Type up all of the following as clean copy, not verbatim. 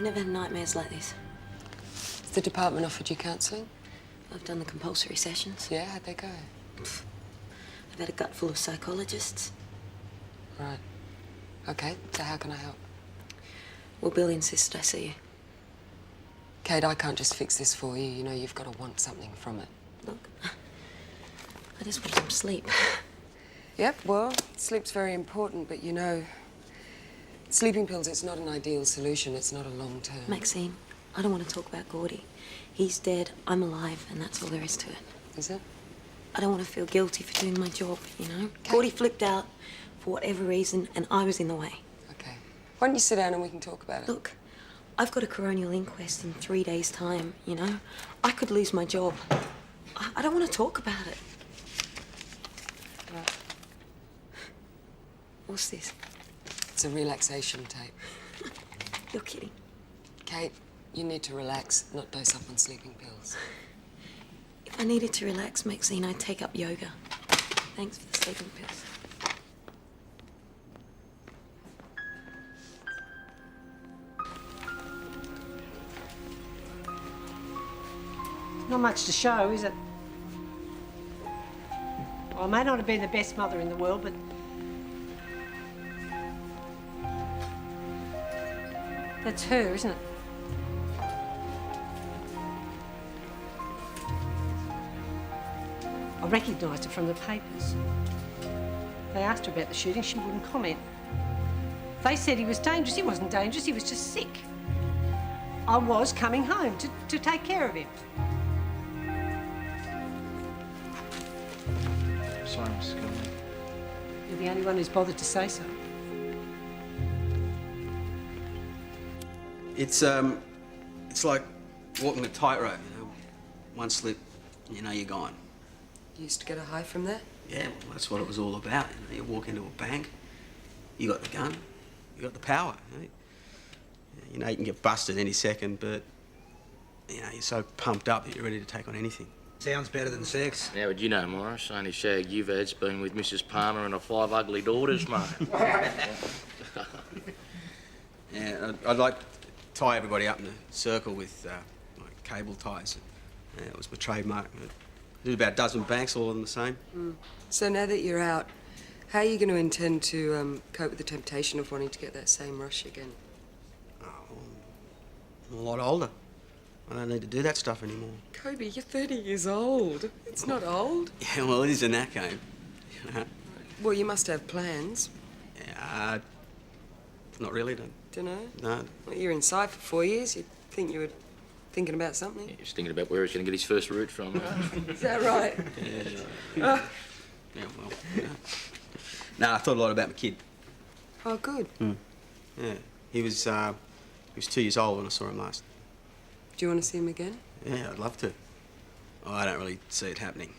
I've never had nightmares like this. Has the department offered you counselling? I've done the compulsory sessions. Yeah, how'd they go? I've had a gut full of psychologists. Right. Okay, so how can I help? Well, Bill insisted I see you. Kate, I can't just fix this for you. You know, you've got to want something from it. Look, I just want some sleep. Yep, well, sleep's very important, but you know, sleeping pills, it's not an ideal solution. It's not a long term. Maxine, I don't want to talk about Gordy. He's dead, I'm alive, and that's all there is to it. Is it? I don't want to feel guilty for doing my job, you know? Kate. Gordy flipped out for whatever reason, and I was in the way. Okay. Why don't you sit down and we can talk about it? Look, I've got a coronial inquest in 3 days' time, you know? I could lose my job. I don't want to talk about it. Right. What's this? It's a relaxation tape. You're kidding. Kate, you need to relax, not dose up on sleeping pills. If I needed to relax, Maxine, I'd take up yoga. Thanks for the sleeping pills. Not much to show, is it? Well, I may not have been the best mother in the world, but that's her, isn't it? I recognised her from the papers. They asked her about the shooting, she wouldn't comment. They said he was dangerous. He wasn't dangerous, he was just sick. I was coming home to take care of him. Sorry, Mrs. Gilman. You're the only one who's bothered to say so. It's like walking a tightrope, you know. One slip, you know you're gone. You used to get a high from that? Yeah, well, that's what it was all about. You know, you walk into a bank, you got the gun, you got the power. You know, you can get busted any second, but you know, you're so pumped up that you're ready to take on anything. Sounds better than sex. How would you know, Morris? Only shag you've had's been with Mrs. Palmer and her 5 ugly daughters, mate. Yeah, I'd like to tie everybody up in a circle with like cable ties. Yeah, it was my trademark. I did about a dozen banks, all of them the same. So now that you're out, how are you going to intend to cope with the temptation of wanting to get that same rush again? Oh, I'm a lot older. I don't need to do that stuff anymore. Kobe, you're 30 years old. It's not old. Yeah, well, it is in that game. Well, you must have plans. Yeah, not really, no. Dunno. No. Well, you're inside for 4 years. You'd think you were thinking about something. He was thinking about where he's going to get his first root from. Is that right? Yeah, well, yeah. No, I thought a lot about my kid. Oh, good. Yeah, he was 2 years old when I saw him last. Do you want to see him again? Yeah, I'd love to. Oh, I don't really see it happening.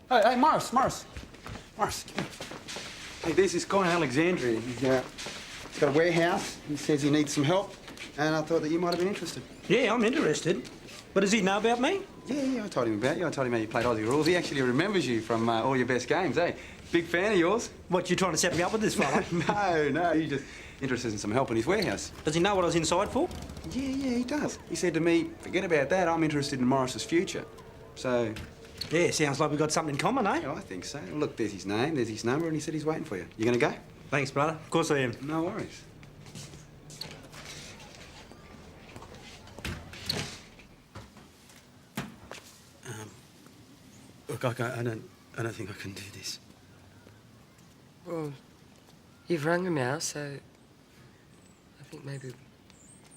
Hey, Morris, come here. Hey, there's this guy in Alexandria. He's got a warehouse. He says he needs some help, and I thought that you might have been interested. Yeah, I'm interested. But does he know about me? Yeah, I told him about you. I told him how you played Aussie rules. He actually remembers you from all your best games, eh? Big fan of yours. What, you trying to set me up with this fella? No, he's just interested in some help in his warehouse. Does he know what I was inside for? Yeah, he does. He said to me, forget about that, I'm interested in Morris's future. So... Yeah, sounds like we've got something in common, eh? Yeah, I think so. Look, there's his name, there's his number, and he said he's waiting for you. You gonna go? Thanks, brother. Of course I am. No worries. Look, I don't think I can do this. Well, you've rung him now, so I think maybe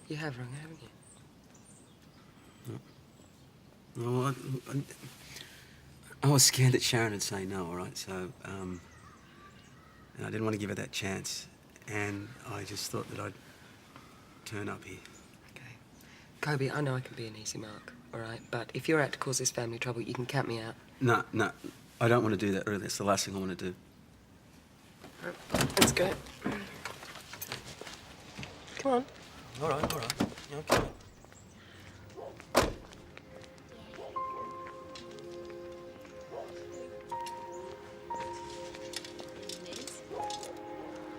you have rung, haven't you? No, I was scared that Sharon would say no, all right? So, and I didn't want to give her that chance. And I just thought that I'd turn up here. Okay. Kobe, I know I can be an easy mark, all right? But if you're out to cause this family trouble, you can count me out. No, I don't want to do that, really. It's the last thing I want to do. Let's go. Come on. All right. Yeah, okay.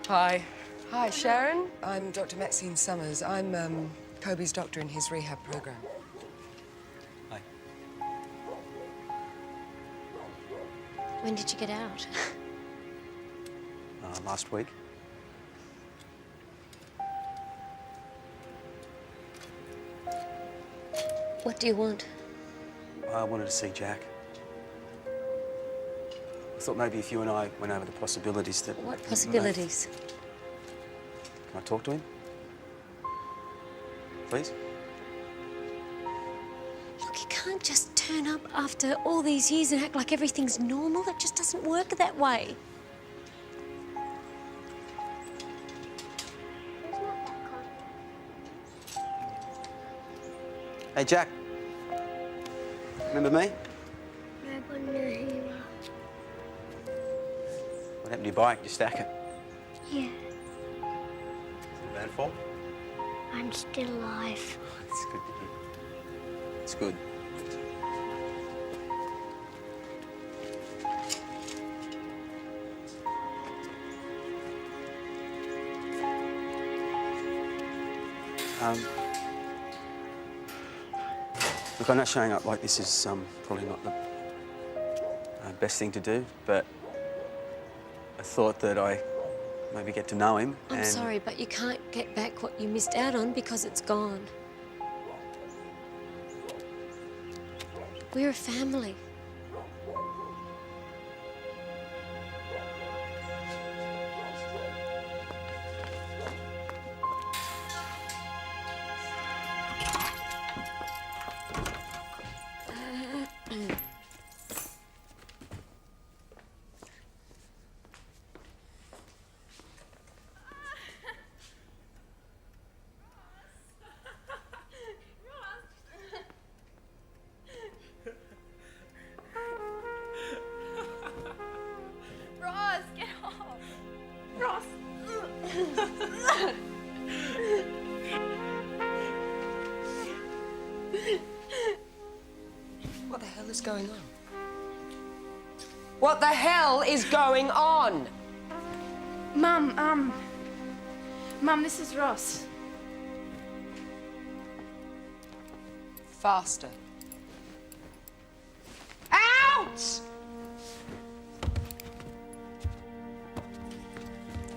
Hi. Hi, Sharon. I'm Dr. Maxine Summers. I'm Kobe's doctor in his rehab program. Hi. When did you get out? Last week. What do you want? I wanted to see Jack. I thought maybe if you and I went over the possibilities that... What possibilities? Can I talk to him? Please? Look, you can't just turn up after all these years and act like everything's normal. It just doesn't work that way. Hey, Jack. Remember me? Nobody knew who you are. What happened to your bike? You stack it? Yeah, Is it a bad fall? I'm still alive. It's good to hear. It's good. Look, I know showing up like this is probably not the best thing to do, but I thought that I maybe get to know him. I'm sorry, but you can't get back what you missed out on because it's gone. We're a family. Ross, get off! Ross! What the hell is going on? What the hell is going on? Mum, Mum, this is Ross. Faster. Out!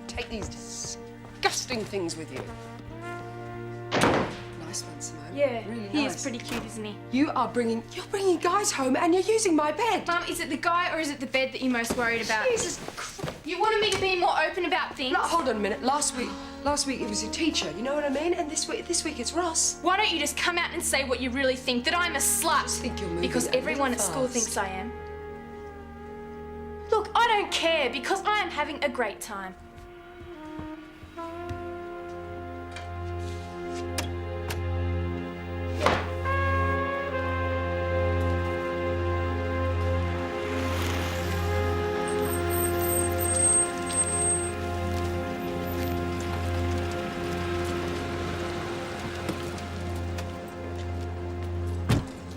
Take these disgusting things with you. Nice one, Simone. Yeah, really he nice. is pretty cute, isn't he? You're bringing guys home and you're using my bed. Mum, is it the guy or is it the bed that you're most worried about? Jesus Christ. You wanted me to be more open about things. No, hold on a minute. Last week it was your teacher. You know what I mean? And this week it's Ross. Why don't you just come out and say what you really think, that I'm a slut? I just think you're moving because a everyone at little school fast. thinks I am. Look, I don't care because I am having a great time.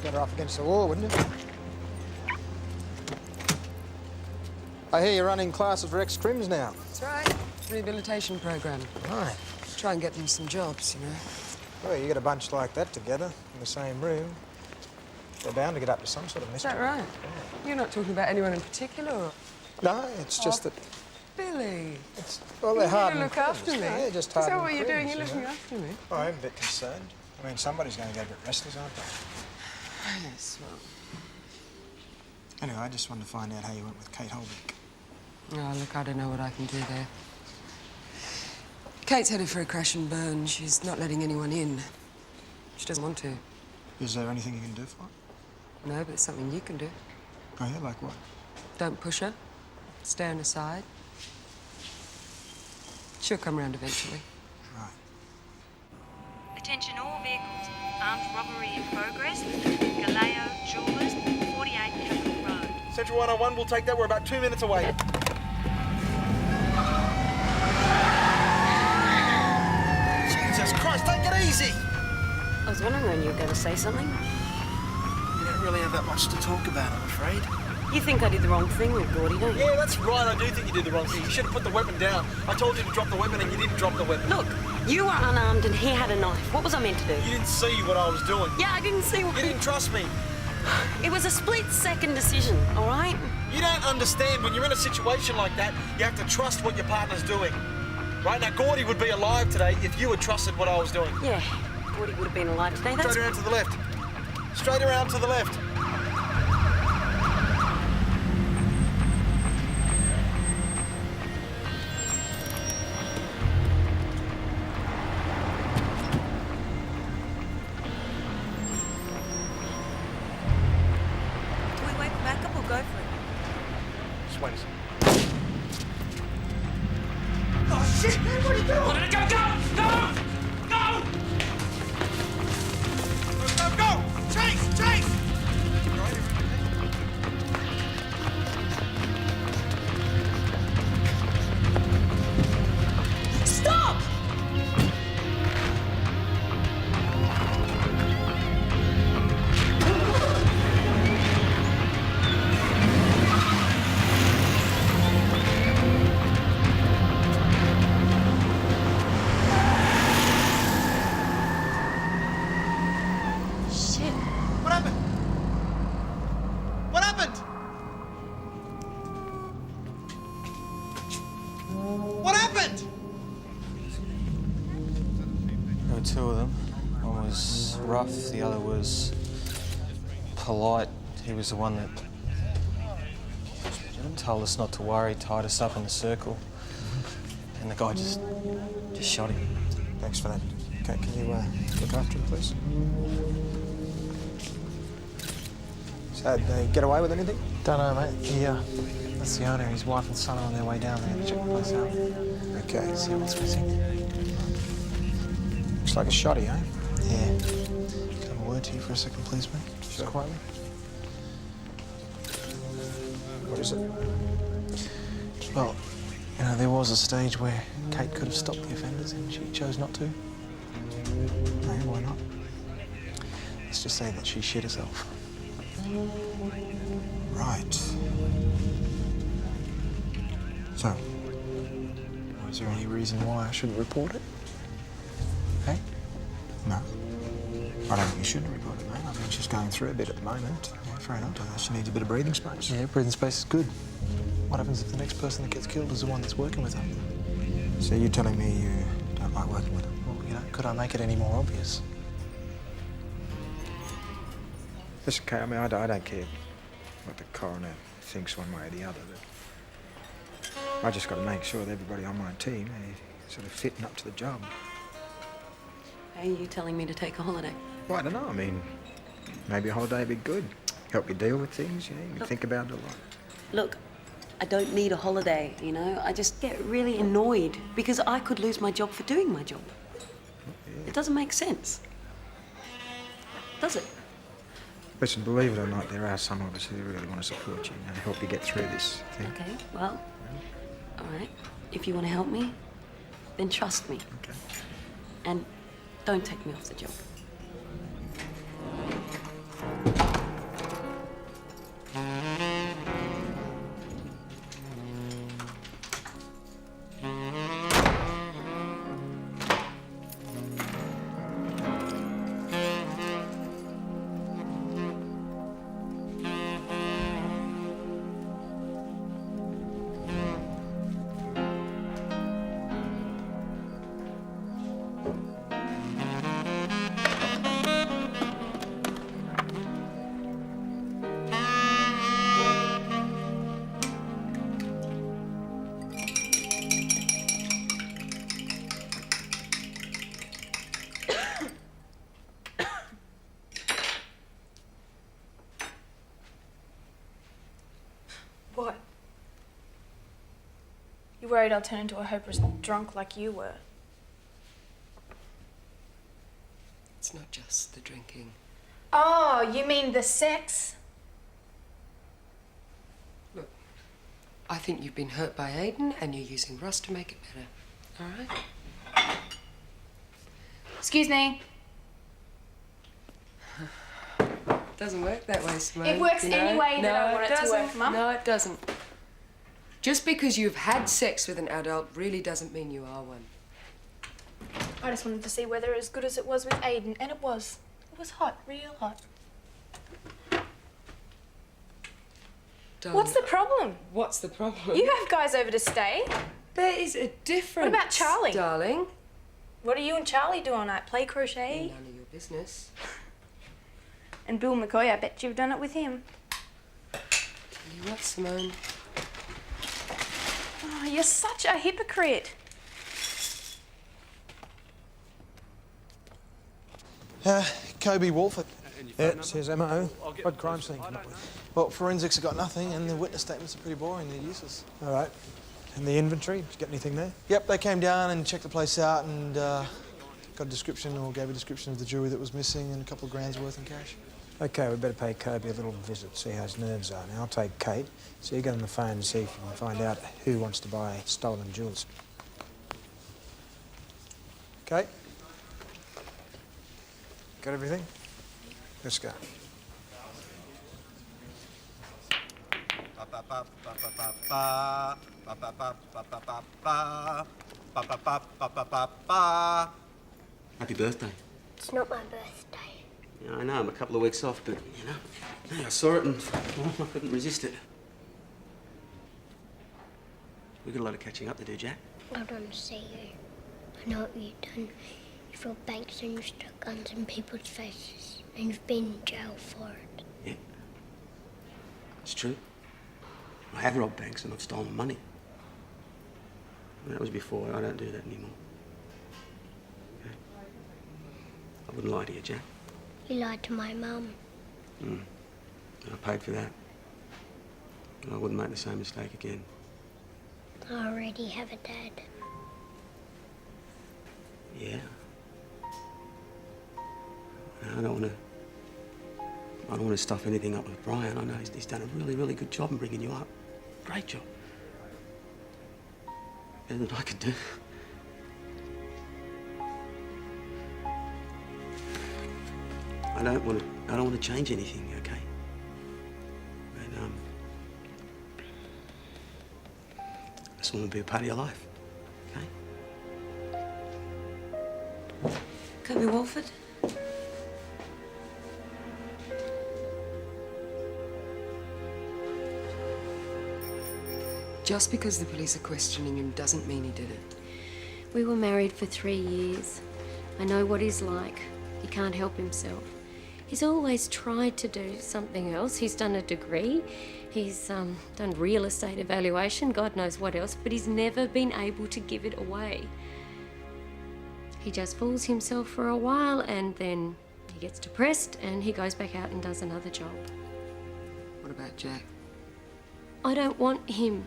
Better off against the wall, wouldn't it? I hear you're running classes for ex-crims now. That's right. Rehabilitation program. Right. Try and get them some jobs, you know. Well, you get a bunch like that together in the same room, they're bound to get up to some sort of Is mystery. that right? You're not talking about anyone in particular, or... No, it's just that... Billy. Well, they're hard. You look after me. They're just Is hard. that what you're doing? You're looking after me. Oh, I'm a bit concerned. I mean, somebody's going to get a bit restless, aren't they? Yes, well... Anyway, I just wanted to find out how you went with Kate Holbeck. Oh, look, I don't know what I can do there. Kate's headed for a crash and burn. She's not letting anyone in. She doesn't want to. Is there anything you can do for her? No, but it's something you can do. Oh, yeah, like what? Don't push her. Stay on her side. She'll come round eventually. Right. Attention all vehicles. Armed robbery in progress. Galeo Jewelers, 48 Capital Road. Central 101, we'll take that. We're about 2 minutes away. Jesus Christ, take it easy! I was wondering when you were going to say something. We don't really have that much to talk about, I'm afraid. You think I did the wrong thing with Gordy, don't you? Yeah, that's right. I do think you did the wrong thing. You should have put the weapon down. I told you to drop the weapon and you didn't drop the weapon. Look, you were unarmed and he had a knife. What was I meant to do? You didn't see what I was doing. Yeah, I didn't see what... You didn't trust me. It was a split-second decision, all right? You don't understand. When you're in a situation like that, you have to trust what your partner's doing. Right? Now, Gordy would be alive today if you had trusted what I was doing. Yeah, Gordy would have been alive today. That's... Straight around to the left. Straight around to the left. Do we wait for backup or go for it? Just wait a second. Oh, shit! What are you doing? Go, go, go! Go! Go! Chase! Chase! Stop! Shit. What happened? What happened? What happened? There were two of them. One was rough, the other was polite. He was the one that told us not to worry, tied us up in a circle. And the guy just shot him. Thanks for that. Okay, can you look after him, please? So, did they get away with anything? Don't know, mate. That's the owner. His wife and son are on their way down there to check the place out. Okay. See what's missing. Looks like a shotty, eh? Yeah. Can I have a word to you for a second, please, mate? Just quietly. What is it? Well, you know, there was a stage where Kate could have stopped the offenders and she chose not to. No, why not? Let's just say that she shit herself. Right. So, is there any reason why I shouldn't report it? Hey? no. I don't think you shouldn't report it, mate. I mean, she's going through a bit at the moment. Yeah, fair enough. She needs a bit of breathing space. Yeah, breathing space is good. What happens if the next person that gets killed is the one that's working with her? So you're telling me you don't like working with her? Well, you know, could I make it any more obvious? It's okay. I mean, I don't care what the coroner thinks one way or the other. But I just got to make sure that everybody on my team is sort of fitting up to the job. Are you telling me to take a holiday? Well, I don't know. I mean, maybe a holiday would be good. Help you deal with things, you know, you can think about it a lot. Look, I don't need a holiday, you know? I just get really annoyed because I could lose my job for doing my job. Yeah. It doesn't make sense. Does it? Listen, believe it or not, there are some of us who really want to support you and help you get through this thing. Okay, well, all right. If you want to help me, then trust me. Okay. And don't take me off the job. What? You worried I'll turn into a hopeless drunk like you were? It's not just the drinking. Oh, you mean the sex? Look, I think you've been hurt by Aiden and you're using Russ to make it better. All right? Excuse me. Doesn't work that way, Simone. It works any way that I want it to work, Mum. No, it doesn't. Just because you've had sex with an adult really doesn't mean you are one. I just wanted to see whether as good as it was with Aiden, and it was. It was hot, real hot. Darling, What's the problem? What's the problem? You have guys over to stay. There is a difference. What about Charlie? Darling? What do you and Charlie do all night? Play crochet? None of your business. And Bill McCoy, I bet you've done it with him. Tell you what, Simone. Oh, you're such a hypocrite. Kobe Walford. Yeah, says MO. What crime scene come up with? Well, forensics have got nothing, and the witness statements are pretty boring. They're useless. All right. And the inventory? Did you get anything there? Yep, they came down and checked the place out and got a description, or gave a description of the jewellery that was missing and a couple of grand's worth in cash. OK, we better pay Kobe a little visit, see how his nerves are. Now, I'll take Kate, so you get on the phone and see if you can find out who wants to buy stolen jewels. Kate? Got everything? Let's go. Happy birthday. It's not my birthday. Yeah, I know, I'm a couple of weeks off, but, you know, hey, I saw it and I couldn't resist it. We got a lot of catching up to do, Jack. I don't want to see you. I know what you've done. You've robbed banks and you've stuck guns in people's faces. And you've been in jail for it. Yeah. It's true. I have robbed banks and I've stolen money. That was before. I don't do that anymore. Okay. I wouldn't lie to you, Jack. You lied to my mum. I paid for that. I wouldn't make the same mistake again. I already have a dad. Yeah. I don't want to stuff anything up with Brian. I know he's done a really, really good job in bringing you up. Great job. Better than I could do. I don't want to change anything, okay? But I just want to be a part of your life, okay? Kobe Walford? Just because the police are questioning him doesn't mean he did it. We were married for 3 years. I know what he's like. He can't help himself. He's always tried to do something else. He's done a degree. He's done real estate evaluation, God knows what else, but he's never been able to give it away. He just fools himself for a while and then he gets depressed and he goes back out and does another job. What about Jack? I don't want him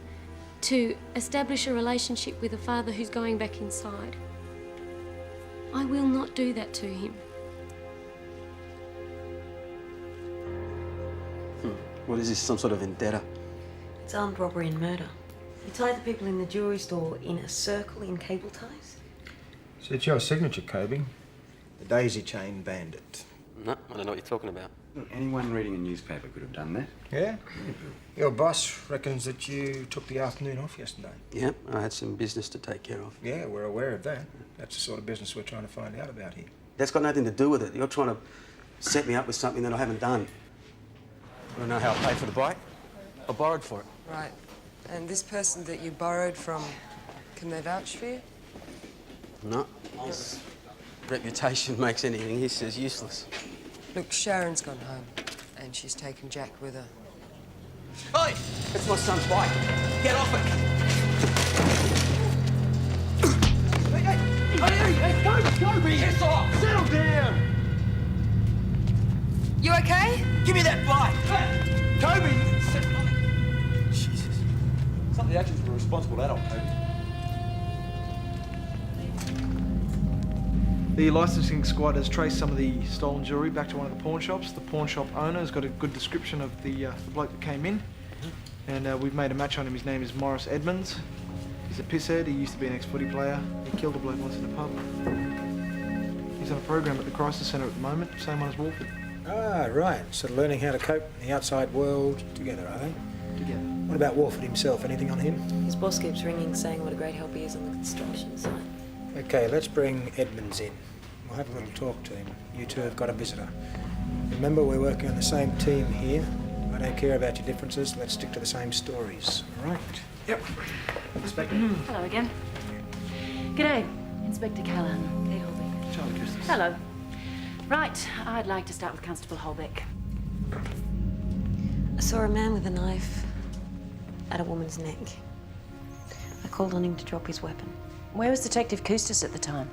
to establish a relationship with a father who's going back inside. I will not do that to him. What is this, some sort of vendetta? It's armed robbery and murder. You tied the people in the jewelry store in a circle in cable ties? So it's your signature, Kobe. The daisy chain bandit. No, I don't know what you're talking about. Look, anyone reading a newspaper could have done that. Yeah? Your boss reckons that you took the afternoon off yesterday. Yep, I had some business to take care of. Yeah, we're aware of that. That's the sort of business we're trying to find out about here. That's got nothing to do with it. You're trying to set me up with something that I haven't done. I don't know how I paid for the bike. I borrowed for it. Right. And this person that you borrowed from, can they vouch for you? No. His reputation makes anything he says useless. Look, Sharon's gone home, and she's taken Jack with her. Oi! That's my son's bike. Get off it! Hey, Kobe! Piss off! Settle down! You okay? Give me that bike! Hey, Kobe! Jesus. Some of the actions of a responsible adult, Kobe. The licensing squad has traced some of the stolen jewellery back to one of the pawn shops. The pawn shop owner has got a good description of the bloke that came in. And we've made a match on him. His name is Morris Edmonds. He's a pisshead. He used to be an ex-footy player. He killed a bloke once in a pub. He's on a program at the crisis centre at the moment, same one as Walford. Ah, right. Sort of learning how to cope in the outside world together, are they? Together. What about Warford himself? Anything on him? His boss keeps ringing saying what a great help he is on the construction site. Okay, let's bring Edmonds in. We'll have a little talk to him. You two have got a visitor. Remember, we're working on the same team here. I don't care about your differences. Let's stick to the same stories, all right? Yep. Inspector. Hello again. G'day, Inspector Callahan. Hey, Holbeck. Charlie Christmas. Hello. Right, I'd like to start with Constable Holbeck. I saw a man with a knife at a woman's neck. I called on him to drop his weapon. Where was Detective Kustos at the time?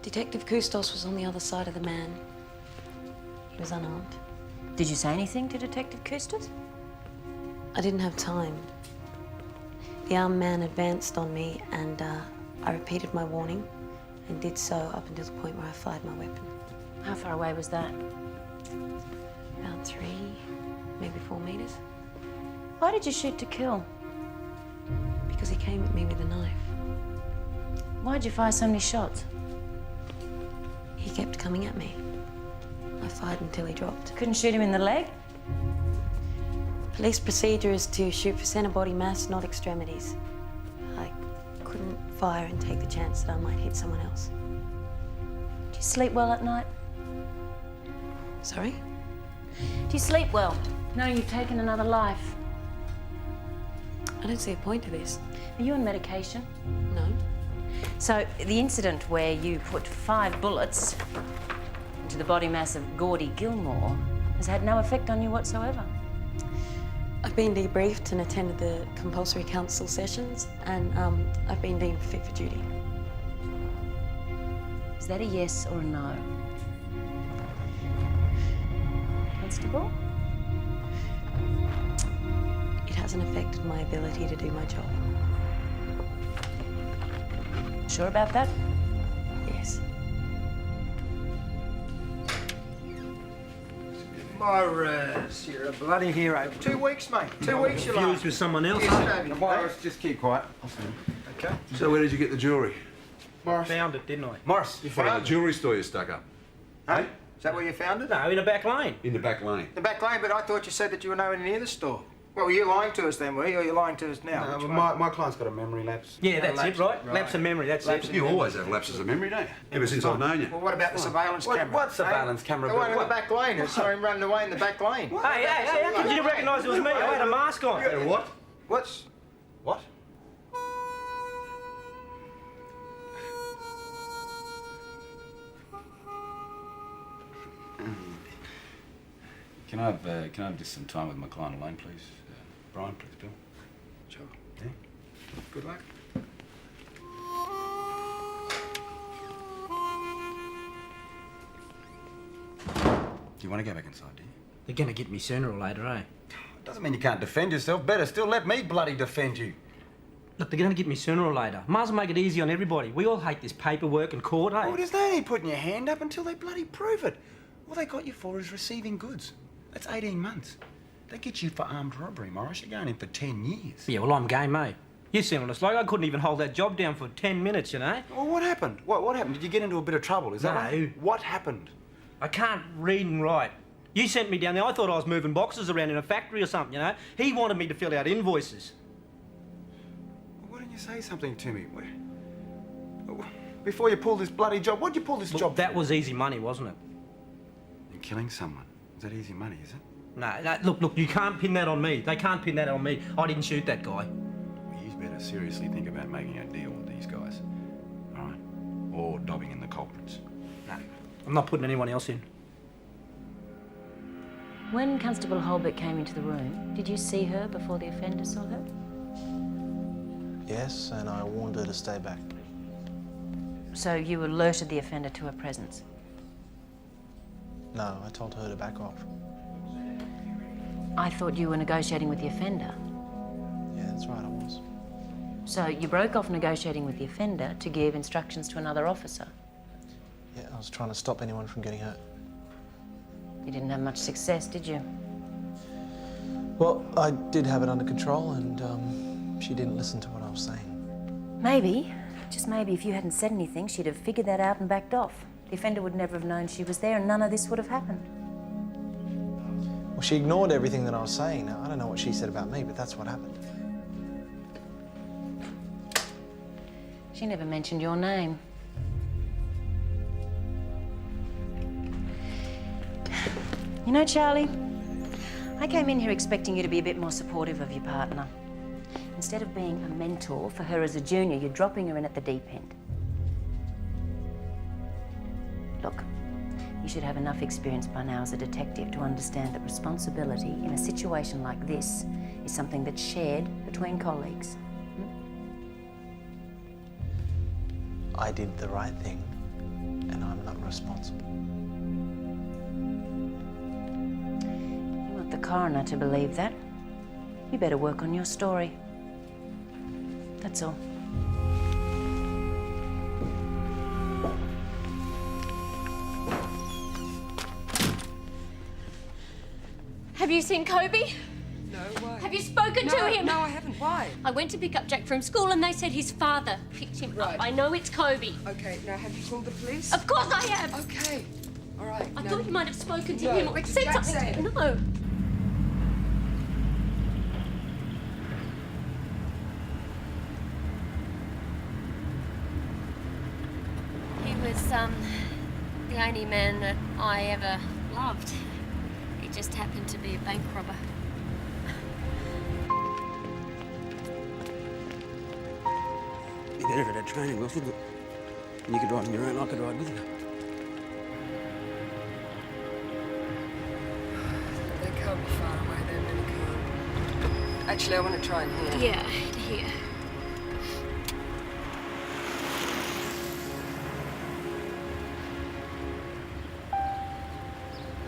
Detective Kustos was on the other side of the man. He was unarmed. Did you say anything to Detective Kustos? I didn't have time. The armed man advanced on me and I repeated my warning and did so up until the point where I fired my weapon. How far away was that? About 3, maybe 4 meters. Why did you shoot to kill? Because he came at me with a knife. Why'd you fire so many shots? He kept coming at me. I fired until he dropped. Couldn't shoot him in the leg? Police procedure is to shoot for centre body mass, not extremities. I couldn't fire and take the chance that I might hit someone else. Do you sleep well at night? Sorry? Do you sleep well, knowing you've taken another life? I don't see a point to this. Are you on medication? No. So, the incident where you put 5 bullets into the body mass of Gordy Gilmore has had no effect on you whatsoever? I've been debriefed and attended the compulsory counsel sessions, and I've been deemed fit for duty. Is that a yes or a no? Constable? It hasn't affected my ability to do my job. Sure about that? Yes. Morris, you're a bloody hero. 2 weeks, mate. 2 weeks, you're Confused with someone else. Morris, just keep quiet. Okay. So where did you get the jewellery? Morris. Found it, didn't I? Morris, you From the found it? jewellery store you stuck up. Hey? Is that where you found it? No, in a back lane. In the back lane. The back lane, but I thought you said that you were nowhere near the store. Well, were you lying to us then, were you? Or are you lying to us now? No, Which but one? my client's got a memory lapse. Yeah, that's lapse. it, right? Right. Lapse of memory, that's Lapse it. of You memory. always have lapses of memory, don't you? Ever since I've known you. Well, what about the surveillance camera? What surveillance camera? The one in the What? back lane. I saw him running away in the back lane. Hey, how could you recognise it was me? I had a mask on. What? What's... What? Can I have just some time with my client alone, please? Brian, please, Bill. Sure. Yeah? Good luck. Do you want to go back inside, do you? They're going to get me sooner or later, eh? Doesn't mean you can't defend yourself. Better still, let me bloody defend you. Look, they're going to get me sooner or later. Might as well make it easy on everybody. We all hate this paperwork and court, eh? Well, there's no need putting your hand up until they bloody prove it. All they got you for is receiving goods. That's 18 months. They get you for armed robbery, Morris. You're going in for 10 years. Yeah, well, I'm game, mate. You seen what it's like. I couldn't even hold that job down for 10 minutes, you know? Well, what happened? What happened? Did you get into a bit of trouble? Is that No. right? What happened? I can't read and write. You sent me down there. I thought I was moving boxes around in a factory or something, you know? He wanted me to fill out invoices. Well, why didn't you say something to me? Before you pulled this bloody job, what'd you pull this job for? That was easy money, wasn't it? You're killing someone. Is that easy money, is it? No, look, you can't pin that on me. They can't pin that on me. I didn't shoot that guy. Well, you better seriously think about making a deal with these guys. All right? Or dobbing in the culprits. No, I'm not putting anyone else in. When Constable Holbeck came into the room, did you see her before the offender saw her? Yes, and I warned her to stay back. So you alerted the offender to her presence? No, I told her to back off. I thought you were negotiating with the offender. Yeah, that's right, I was. So you broke off negotiating with the offender to give instructions to another officer? Yeah, I was trying to stop anyone from getting hurt. You didn't have much success, did you? Well, I did have it under control, and she didn't listen to what I was saying. Maybe, just maybe, if you hadn't said anything, she'd have figured that out and backed off. the offender would never have known she was there and none of this would have happened. Well, she ignored everything that I was saying. Now, I don't know what she said about me, but that's what happened. She never mentioned your name. You know, Charlie, I came in here expecting you to be a bit more supportive of your partner. Instead of being a mentor for her as a junior, you're dropping her in at the deep end. Look, you should have enough experience by now as a detective to understand that responsibility in a situation like this is something that's shared between colleagues. I did the right thing, and I'm not responsible. You want the coroner to believe that? You better work on your story. That's all. Have you seen Kobe? No, why? Have you spoken to him? No, I haven't. Why? I went to pick up Jack from school and they said his father picked him up. I know it's Kobe. Okay, now have you called the police? Of course I have. Okay, all right. I thought you might have spoken to No, him or what did said Jack something say? to him. No. He was, the only man that I ever loved. He just happened to be a bank robber. Be better if it had training wheels, wouldn't it? And you could ride on your own, I could ride with you. They can't be far away, they're really can't. Actually, I want to try and hear. Yeah, here.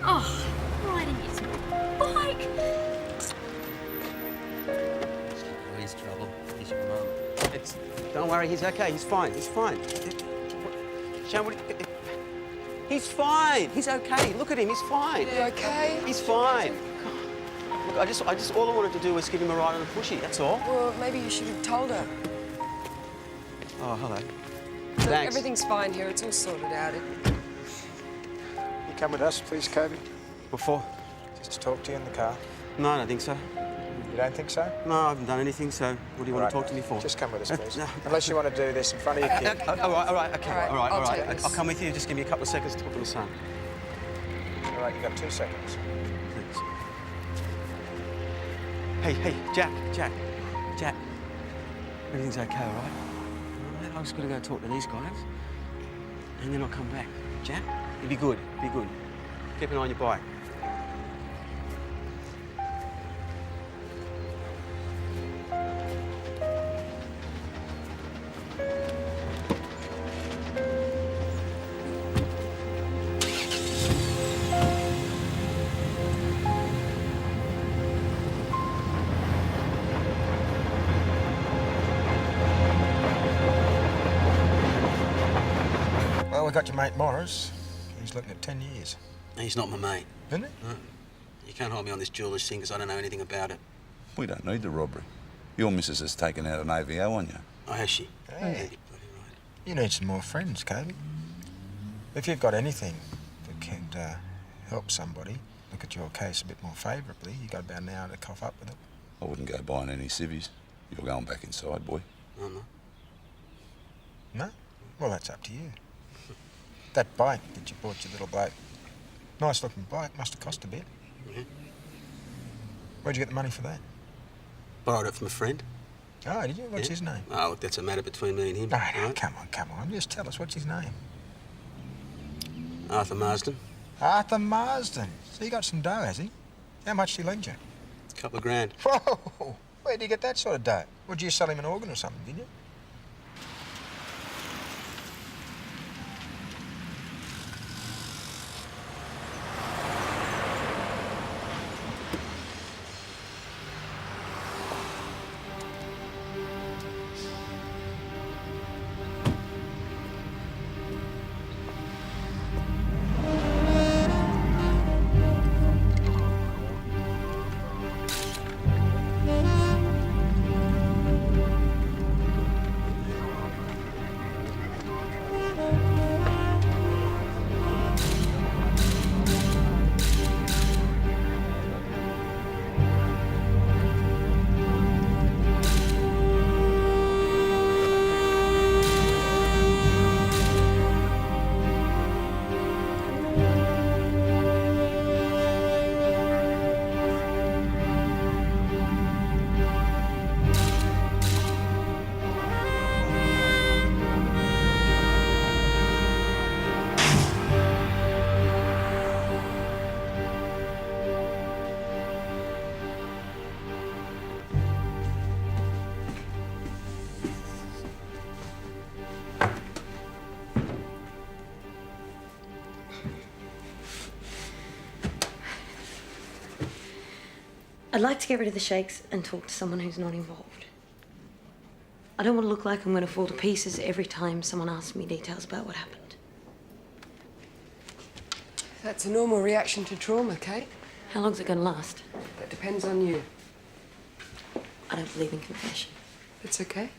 Oh, riding his bike. He's trouble. He's your mum. Don't worry, he's okay. He's fine. He's fine. Sharon, he's fine. He's okay. Look at him. He's fine. You okay? He's fine. Look, all I wanted to do was give him a ride on the pushy. That's all. Well, maybe you should have told her. Oh, hello. Look, Thanks. everything's fine here. It's all sorted out. You come with us, please, Kobe. What for? Just talk to you in the car. No, I don't think so. You don't think so? No, I haven't done anything, so what do you want to talk to me for? Just come with us, please. No. Unless you want to do this in front of your kid. All right, okay. All right. take this. I'll come with you. Just give me a couple of seconds to talk to my son. All right, you got 2 seconds. Thanks. Hey, Jack. Everything's okay, all right? All right, I've just got to go talk to these guys, and then I'll come back. Jack? It'll be good. Keep an eye on your bike. Well, we got your mate Morris. He's looking at 10 years. He's not my mate. Isn't it? No. You can't hold me on this jeweller's thing because I don't know anything about it. We don't need the robbery. Your missus has taken out an AVO on you. Oh, has she? Hey, you need some more friends, Kobe. If you've got anything that could help somebody look at your case a bit more favourably, you got about an hour to cough up with it. I wouldn't go buying any civvies. You're going back inside, boy. I'm not. No? Well, that's up to you. That bike that you bought your little bloke, nice looking bike, must have cost a bit. Yeah. Where'd you get the money for that? Borrowed it from a friend. Oh, did you? What's his name? Oh, look, that's a matter between me and him. No, all right? come on. Just tell us, what's his name? Arthur Marsden. Arthur Marsden. So he got some dough, has he? How much did he lend you? A couple of grand. Whoa! Where'd you get that sort of dough? Would you sell him an organ or something, did you? I'd like to get rid of the shakes and talk to someone who's not involved. I don't want to look like I'm going to fall to pieces every time someone asks me details about what happened. That's a normal reaction to trauma, Kate. How long's it going to last? That depends on you. I don't believe in confession. It's okay.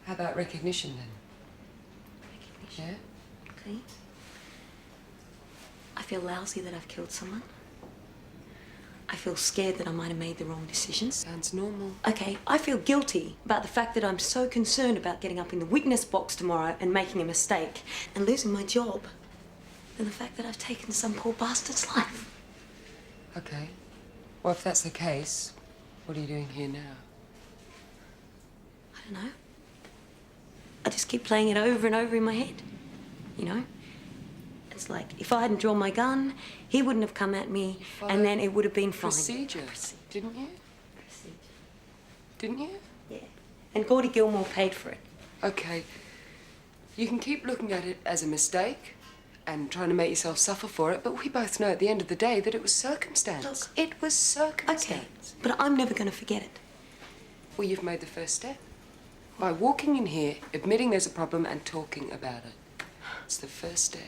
How about recognition, then? Recognition? Yeah? Okay. I feel lousy that I've killed someone. I feel scared that I might have made the wrong decision. Sounds normal. Okay, I feel guilty about the fact that I'm so concerned about getting up in the witness box tomorrow and making a mistake and losing my job than the fact that I've taken some poor bastard's life. Okay. Well, if that's the case, what are you doing here now? I don't know. I just keep playing it over and over in my head, you know? It's like, if I hadn't drawn my gun, he wouldn't have come at me, and then it would have been fine. Procedure, didn't you? Procedure. Didn't you? Yeah. And Gordy Gilmore paid for it. Okay. You can keep looking at it as a mistake and trying to make yourself suffer for it, but we both know at the end of the day that it was circumstance. Look. It was circumstance. Okay, but I'm never going to forget it. Well, you've made the first step. By walking in here, admitting there's a problem and talking about it. It's the first step.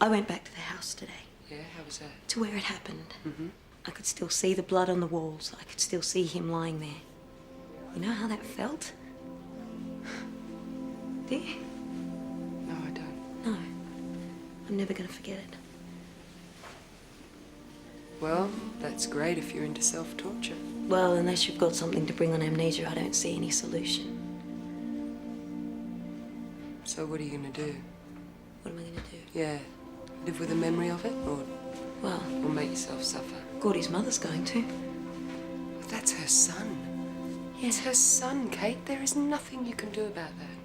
I went back to the house today. Yeah, how was that? To where it happened. Mm-hmm. I could still see the blood on the walls. I could still see him lying there. You know how that felt? Do you? No, I don't. No. I'm never going to forget it. Well, that's great if you're into self-torture. Well, unless you've got something to bring on amnesia, I don't see any solution. So what are you going to do? What am I going to do? Yeah. Live with a memory of it, or make yourself suffer? Gordy's mother's going to. Well, that's her son. Yeah. It's her son, Kate. There is nothing you can do about that.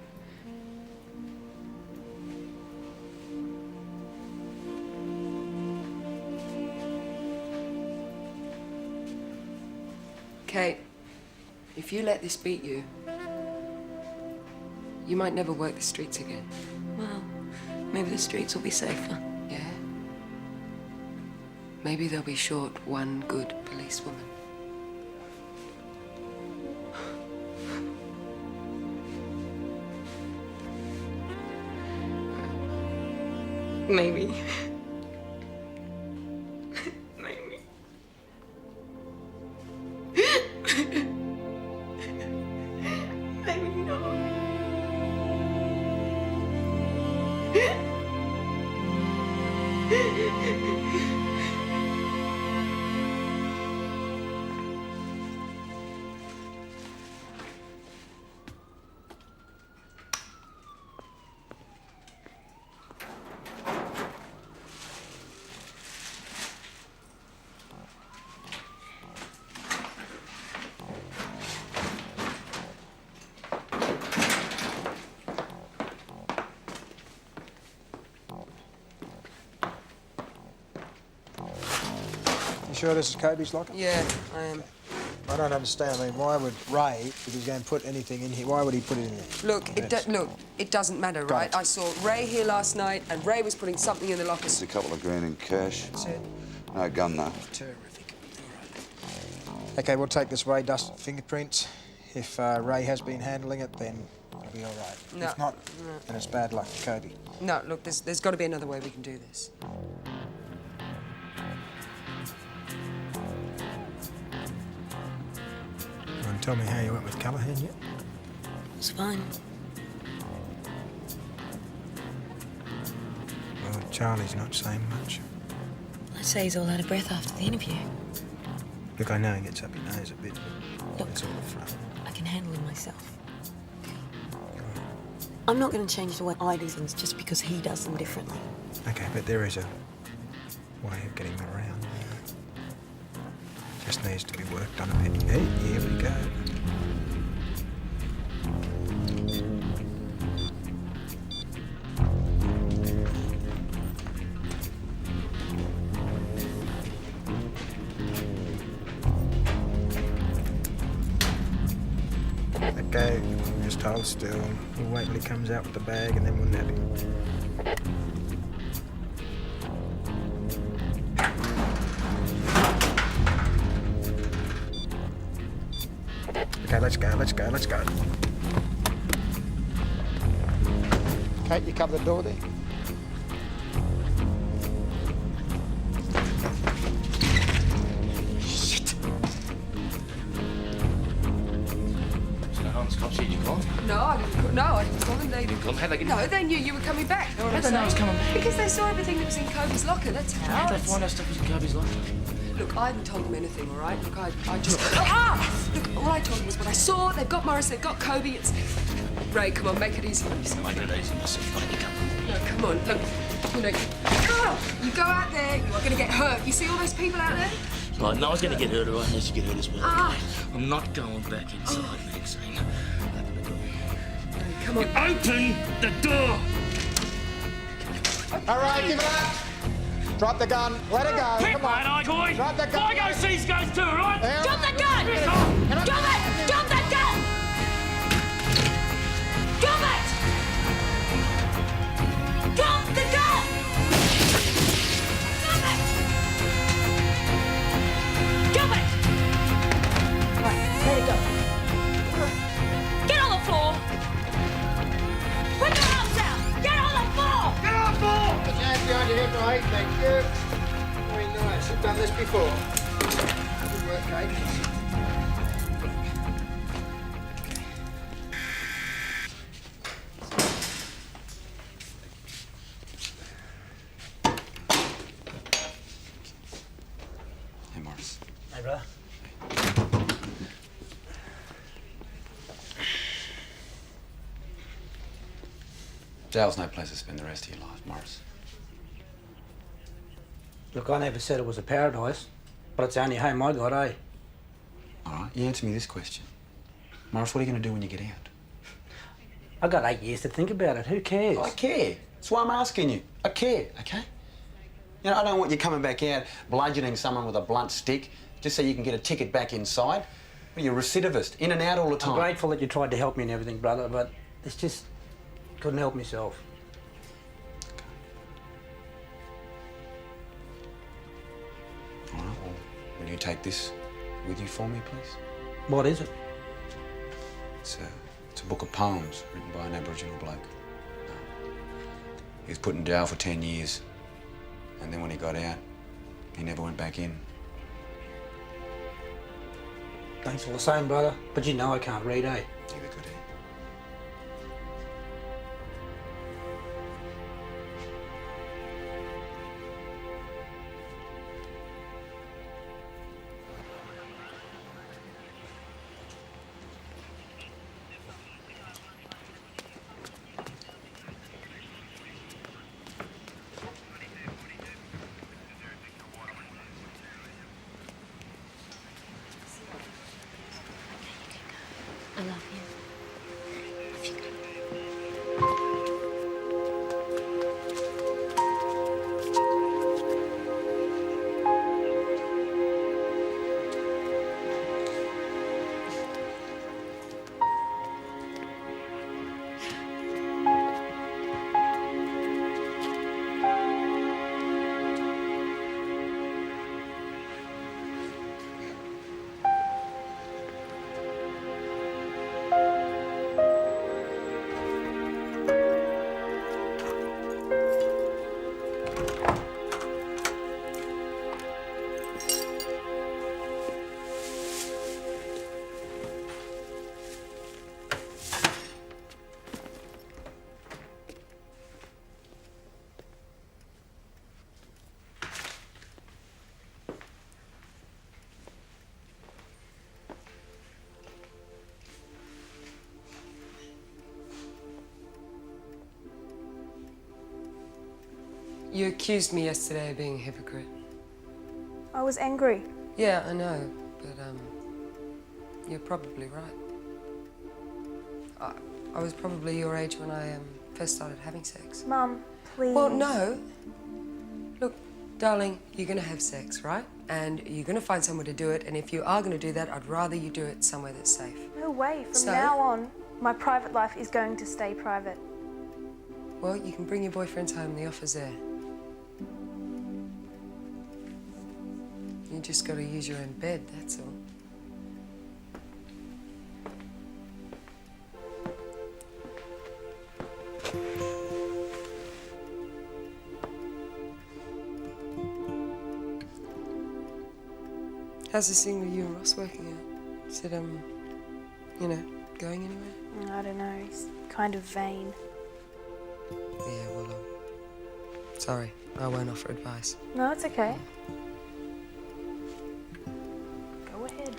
Kate, if you let this beat you, you might never work the streets again. Well, maybe the streets will be safer. Yeah? Maybe they'll be short one good policewoman. Maybe. Maybe not. You sure this is Kobe's locker? Yeah, I am. I don't understand. I mean, why would Ray, if he's going to put anything in here, why would he put it in there? Look, it doesn't matter, right? I saw Ray here last night, and Ray was putting something in the locker. Just a couple of grand in cash. That's it. No gun, though. Terrific. OK, we'll take this Ray dust fingerprints. If Ray has been handling it, then it'll be all right. No. If not, then it's bad luck for Kobe. No, look, there's got to be another way we can do this. You want to tell me how you went with Callahan yet? It's fine. Well, Charlie's not saying much. I'd say he's all out of breath after the interview. Look, I know he gets up your nose a bit, but Look, it's all front. I can handle him myself. I'm not going to change the way I do things just because he does them differently. OK, but there is a way of getting them around. Just needs to be worked on a bit. Hey, here we go. Okay, just hold still. We'll wait till he comes out with the bag and then we'll nab him. Okay, let's go. Kate, you cover the door there. Shit! So Hans cops said you gone? No, I didn't call them. They didn't Gone? How'd they get... No, they knew you were coming back. How'd they know I was coming back? Because they saw everything that was in Kobe's locker, that's how. How'd they find out stuff was in Kobe's locker? Look, I hadn't told them anything, all right? Look, I just... Look, all I told them was what I saw. They've got Morris, they've got Kobe. It's... Ray, come on, make it easy on yourself. Make it easy on myself. No, come on, look. You know, you go out there, you are going to get hurt. You see all those people out there? Right, no one's going to get hurt, all right, unless you get hurt as well. Ah. I'm not going back inside, Maxine. Open the door. Come on. Open the door! All right, give it up. Drop the gun. Let it go. Quick, Come on. mate, boy. Drop the gun. I go see these guys too, all right? Drop the gun! Drop it! Drop that gun! Drop it! Drop the gun! Drop it! Drop it! Right, let it go. Get on the floor! Put your arms out! Get on the floor! Get on the floor! Put your hands behind your hip, right? Thank you. Very nice. We've done this before. Good work, Kate. Hey, Morris. Hey, brother. Jail's no place to spend the rest of your life, Morris. Look, I never said it was a paradise, but it's the only home I got, eh? All right, you answer me this question. Morris, what are you going to do when you get out? I got 8 years to think about it. Who cares? I care. That's why I'm asking you. I care, okay? You know, I don't want you coming back out bludgeoning someone with a blunt stick just so you can get a ticket back inside. Well, you're a recidivist, in and out all the time. I'm grateful that you tried to help me and everything, brother, but it's just... couldn't help myself. All right, well, will you take this with you for me, please? What is it? It's a book of poems written by an Aboriginal bloke. He was put in jail for 10 years, and then when he got out, he never went back in. Thanks all the same, brother, but you know I can't read, eh? Neither could he. I love you. You accused me yesterday of being a hypocrite. I was angry. Yeah, I know, but you're probably right. I was probably your age when I first started having sex. Mum, please. Well, no. Look, darling, you're gonna have sex, right? And you're gonna find somewhere to do it, and if you are gonna do that, I'd rather you do it somewhere that's safe. No way. From So? now on, my private life is going to stay private. Well, you can bring your boyfriends home. The offer's there. You just got to use your own bed, that's all. How's this thing with you and Ross working out? Is it, you know, going anywhere? I don't know. He's kind of vain. Yeah, well, sorry. I won't offer advice. No, it's okay. Go ahead.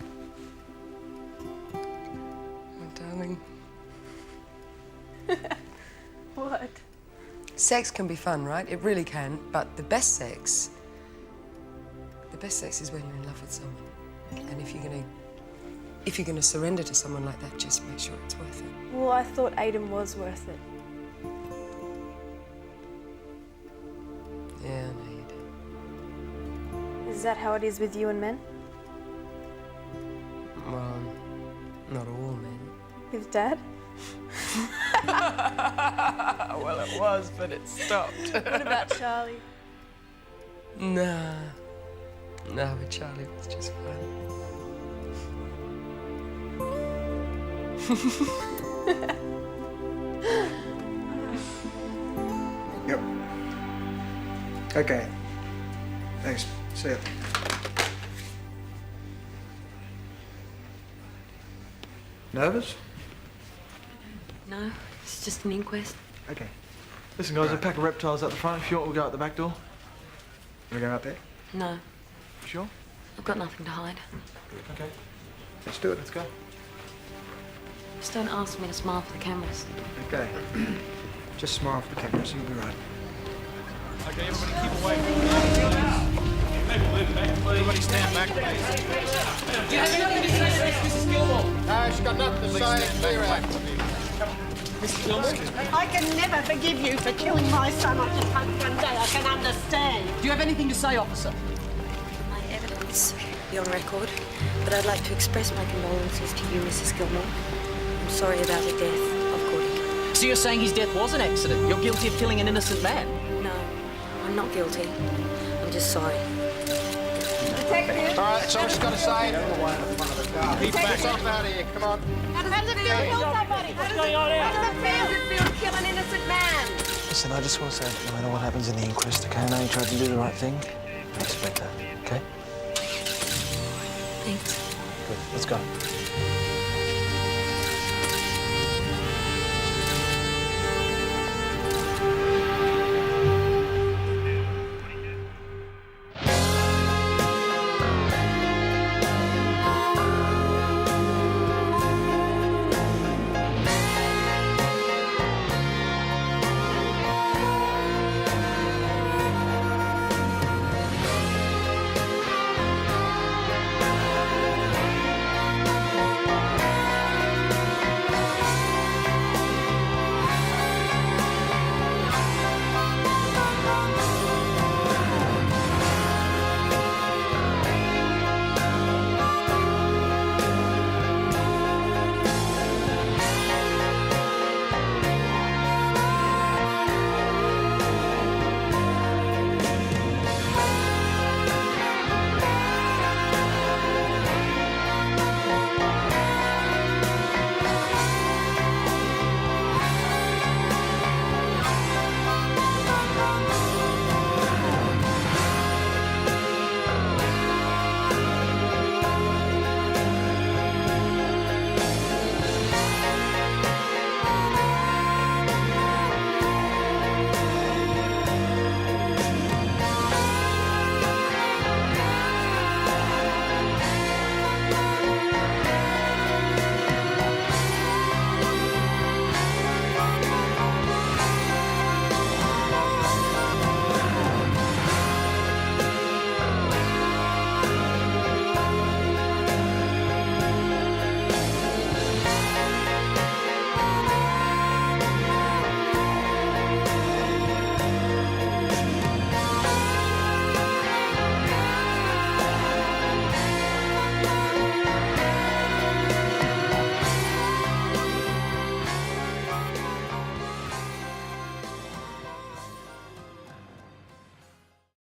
Oh, darling. What? Sex can be fun, right? It really can. But the best sex is when you're in love with someone. And if you're gonna surrender to someone like that, just make sure it's worth it. Well, I thought Aiden was worth it. Yeah, I know you do. Is that how it is with you and men? Well, not all men. With Dad? Well, it was, but it stopped. What about Charlie? Nah. No, but Charlie was just fun. Yep. Okay. Thanks. See ya. Nervous? No, it's just an inquest. Okay. Listen, guys, a pack of reptiles out the front. If you want, we'll go out the back door. Wanna go out there? No, Sure? I've got nothing to hide. Okay. Let's do it. Let's go. Just don't ask me to smile for the cameras. Okay. Just smile for the cameras. You'll be right. Okay, everybody keep away. Everybody stand back, please. Do you have anything to say to Mrs. Gilmore? No, she's got nothing to say. Clear out. Mrs. Gilmore? I can never forgive you for killing my son on just one day. I can understand. Do you have anything to say, officer? My evidence be on record, but I'd like to express my condolences to you, Mrs. Gilmore. I'm sorry about the death of Gordy. So you're saying his death was an accident? You're guilty of killing an innocent man? No, I'm not guilty. I'm just sorry. All right, that's all she's got to say. Keep back off out of here. Come on. How does it feel to kill somebody? What's going on here? How does it feel to kill an innocent man? Listen, I just want to say that no matter what happens in the inquest, okay? I know you tried to do the right thing. I expect that, okay? Thanks. Good. Let's go.